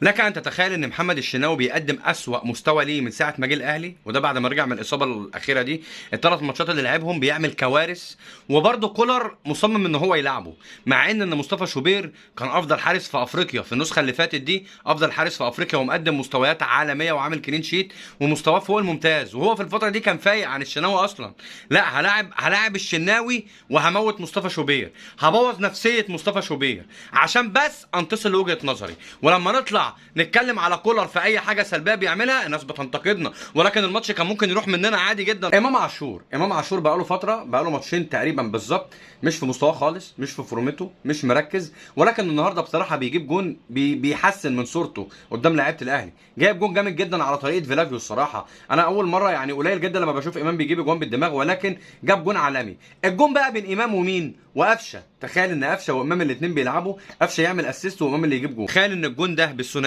لك ان تتخيل ان محمد الشناوي بيقدم اسوأ مستوى ليه من ساعه ما جه الاهلي، وده بعد ما رجع من الاصابه الاخيره دي. الثلاث ماتشات اللي لعبهم بيعمل كوارث، وبرضه كولر مصمم ان هو يلعبه، مع ان مصطفى شوبير كان افضل حارس في افريقيا في النسخه اللي فاتت دي، افضل حارس في افريقيا ومقدم مستويات عالميه وعامل كلين شيت ومستواه فوق الممتاز، وهو في الفتره دي كان فايق عن الشناوي اصلا. لا، هلاعب الشناوي وهموت مصطفى شوبير، هبوظ نفسيه مصطفى شوبير عشان بس انتصر لوجهه نظري. ولما نطلع نتكلم على كولر في اي حاجه سلبيه بيعملها الناس بتنتقدنا، ولكن الماتش كان ممكن يروح مننا عادي جدا. امام عاشور بقاله فتره، بقاله ماتشين تقريبا بالظبط مش في مستواه خالص، مش في فورمته، مش مركز، ولكن النهارده بصراحه بيجيب جون بيحسن من صورته قدام لعيبه الاهلي. جايب جون جامد جدا على طريقه فيلافيو. الصراحه انا اول مره، يعني قليل جدا لما بشوف امام بيجيب جون بالدماغ، ولكن جاب جون عالمي. الجون بقى بين امام ومين وقفشه. تخيل ان قفشه وامام الاثنين بيلعبوا، قفشه يعمل اسيست وامام اللي يجيب جون. تخيل ان الجون ده بالثنائي